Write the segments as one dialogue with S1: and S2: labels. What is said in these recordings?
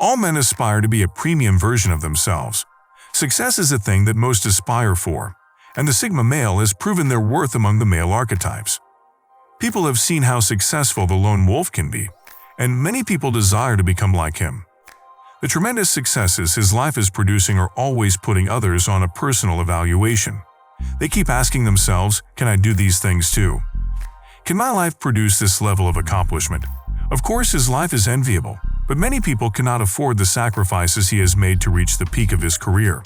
S1: All men aspire to be a premium version of themselves. Success is a thing that most aspire for, and the Sigma male has proven their worth among the male archetypes. People have seen how successful the lone wolf can be, and many people desire to become like him. The tremendous successes his life is producing are always putting others on a personal evaluation. They keep asking themselves, can I do these things too? Can my life produce this level of accomplishment? Of course, his life is enviable, but many people cannot afford the sacrifices he has made to reach the peak of his career.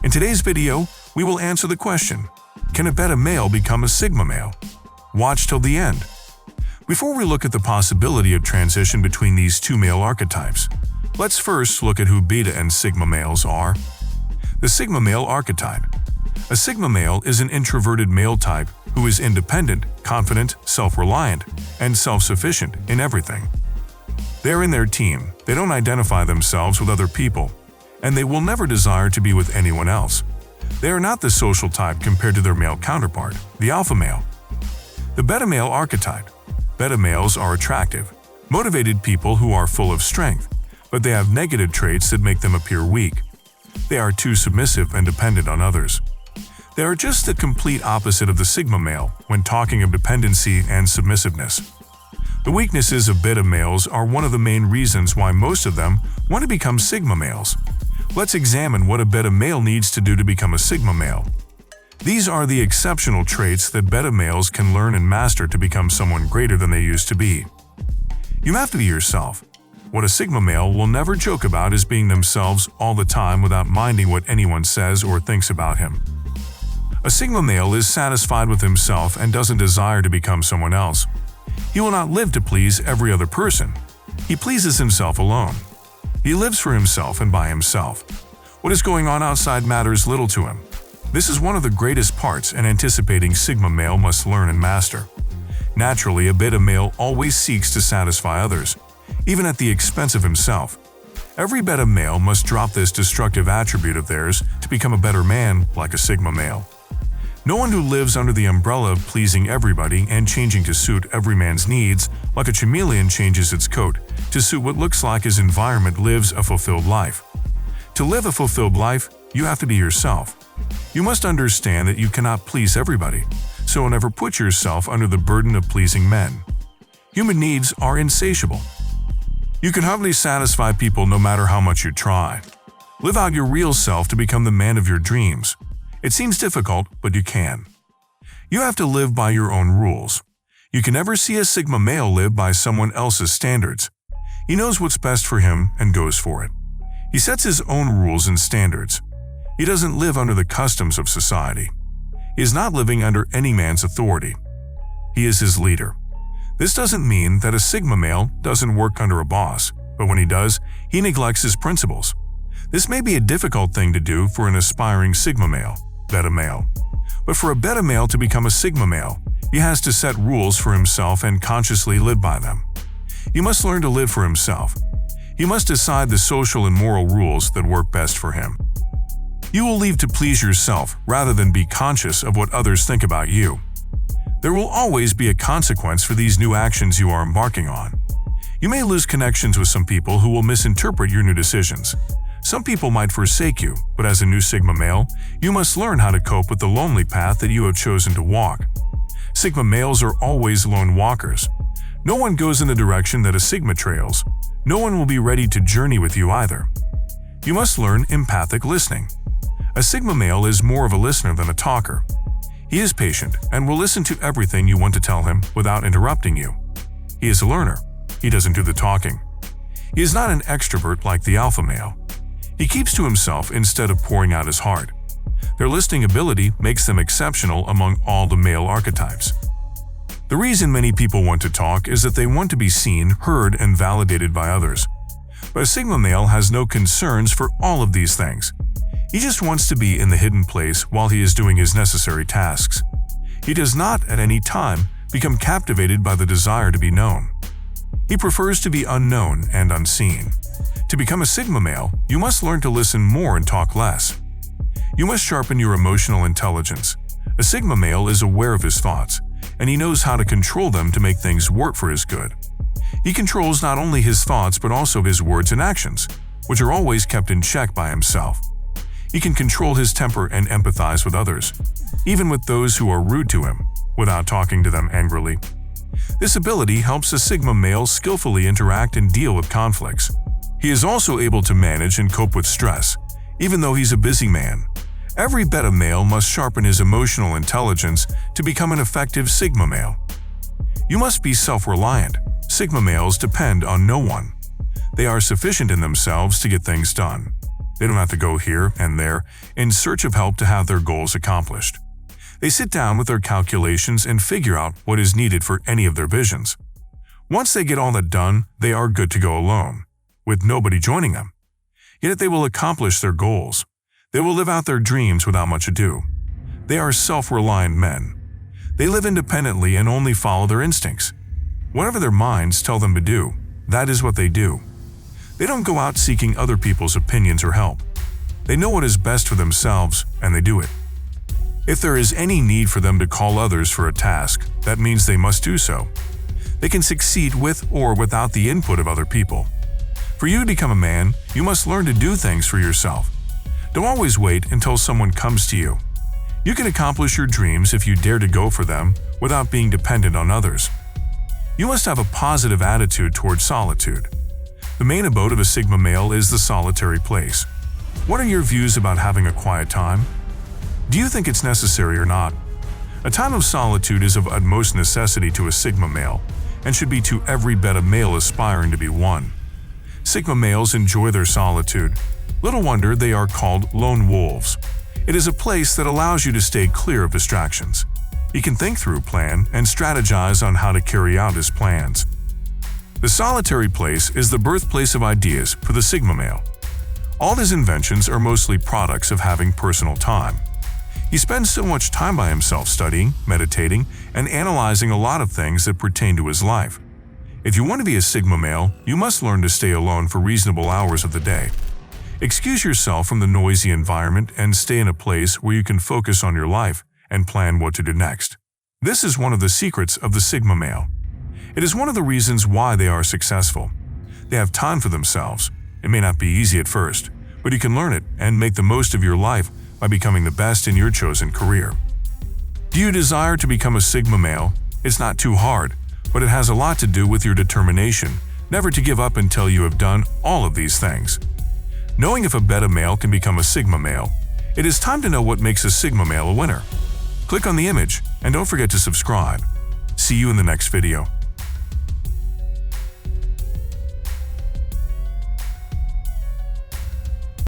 S1: In today's video, we will answer the question, can a beta male become a Sigma male? Watch till the end. Before we look at the possibility of transition between these two male archetypes, let's first look at who beta and Sigma males are. The Sigma male archetype. A Sigma male is an introverted male type who is independent, confident, self-reliant, and self-sufficient in everything. They're in their team, they don't identify themselves with other people, and they will never desire to be with anyone else. They are not the social type compared to their male counterpart, the alpha male. The beta male archetype. Beta males are attractive, motivated people who are full of strength, but they have negative traits that make them appear weak. They are too submissive and dependent on others. They are just the complete opposite of the Sigma male when talking of dependency and submissiveness. The weaknesses of beta males are one of the main reasons why most of them want to become Sigma males. Let's examine what a beta male needs to do to become a Sigma male. These are the exceptional traits that beta males can learn and master to become someone greater than they used to be. You have to be yourself. What a Sigma male will never joke about is being themselves all the time without minding what anyone says or thinks about him. A Sigma male is satisfied with himself and doesn't desire to become someone else. He will not live to please every other person. He pleases himself alone. He lives for himself and by himself. What is going on outside matters little to him. This is one of the greatest parts an anticipating Sigma male must learn and master. Naturally, a beta male always seeks to satisfy others, even at the expense of himself. Every beta male must drop this destructive attribute of theirs to become a better man like a Sigma male. No one who lives under the umbrella of pleasing everybody and changing to suit every man's needs, like a chameleon changes its coat to suit what looks like his environment, lives a fulfilled life. To live a fulfilled life, you have to be yourself. You must understand that you cannot please everybody, so never put yourself under the burden of pleasing men. Human needs are insatiable. You can hardly satisfy people no matter how much you try. Live out your real self to become the man of your dreams. It seems difficult, but you can. You have to live by your own rules. You can never see a Sigma male live by someone else's standards. He knows what's best for him and goes for it. He sets his own rules and standards. He doesn't live under the customs of society. He is not living under any man's authority. He is his leader. This doesn't mean that a Sigma male doesn't work under a boss, but when he does, he neglects his principles. This may be a difficult thing to do for an aspiring Sigma male, beta male. But for a beta male to become a Sigma male, he has to set rules for himself and consciously live by them. He must learn to live for himself. He must decide the social and moral rules that work best for him. You will live to please yourself rather than be conscious of what others think about you. There will always be a consequence for these new actions you are embarking on. You may lose connections with some people who will misinterpret your new decisions. Some people might forsake you, but as a new Sigma male, you must learn how to cope with the lonely path that you have chosen to walk. Sigma males are always lone walkers. No one goes in the direction that a Sigma trails. No one will be ready to journey with you either. You must learn empathic listening. A Sigma male is more of a listener than a talker. He is patient and will listen to everything you want to tell him without interrupting you. He is a learner. He doesn't do the talking. He is not an extrovert like the alpha male. He keeps to himself instead of pouring out his heart. Their listening ability makes them exceptional among all the male archetypes. The reason many people want to talk is that they want to be seen, heard, and validated by others. But a Sigma male has no concerns for all of these things. He just wants to be in the hidden place while he is doing his necessary tasks. He does not, at any time, become captivated by the desire to be known. He prefers to be unknown and unseen. To become a Sigma male, you must learn to listen more and talk less. You must sharpen your emotional intelligence. A Sigma male is aware of his thoughts, and he knows how to control them to make things work for his good. He controls not only his thoughts but also his words and actions, which are always kept in check by himself. He can control his temper and empathize with others, even with those who are rude to him, without talking to them angrily. This ability helps a Sigma male skillfully interact and deal with conflicts. He is also able to manage and cope with stress, even though he's a busy man. Every beta male must sharpen his emotional intelligence to become an effective Sigma male. You must be self-reliant. Sigma males depend on no one. They are sufficient in themselves to get things done. They don't have to go here and there in search of help to have their goals accomplished. They sit down with their calculations and figure out what is needed for any of their visions. Once they get all that done, they are good to go alone, with nobody joining them. Yet they will accomplish their goals. They will live out their dreams without much ado. They are self-reliant men. They live independently and only follow their instincts. Whatever their minds tell them to do, that is what they do. They don't go out seeking other people's opinions or help. They know what is best for themselves, and they do it. If there is any need for them to call others for a task, that means they must do so. They can succeed with or without the input of other people. For you to become a man, you must learn to do things for yourself. Don't always wait until someone comes to you. You can accomplish your dreams if you dare to go for them without being dependent on others. You must have a positive attitude towards solitude. The main abode of a Sigma male is the solitary place. What are your views about having a quiet time? Do you think it's necessary or not? A time of solitude is of utmost necessity to a Sigma male and should be to every beta male aspiring to be one. Sigma males enjoy their solitude. Little wonder they are called lone wolves. It is a place that allows you to stay clear of distractions. He can think through, plan, and strategize on how to carry out his plans. The solitary place is the birthplace of ideas for the Sigma male. All his inventions are mostly products of having personal time. He spends so much time by himself studying, meditating, and analyzing a lot of things that pertain to his life. If you want to be a Sigma male, you must learn to stay alone for reasonable hours of the day. Excuse yourself from the noisy environment and stay in a place where you can focus on your life and plan what to do next. This is one of the secrets of the Sigma male. It is one of the reasons why they are successful. They have time for themselves. It may not be easy at first, but you can learn it and make the most of your life by becoming the best in your chosen career. Do you desire to become a Sigma male? It's not too hard, but it has a lot to do with your determination, never to give up until you have done all of these things. Knowing if a beta male can become a Sigma male, it is time to know what makes a Sigma male a winner. Click on the image and don't forget to subscribe. See you in the next video.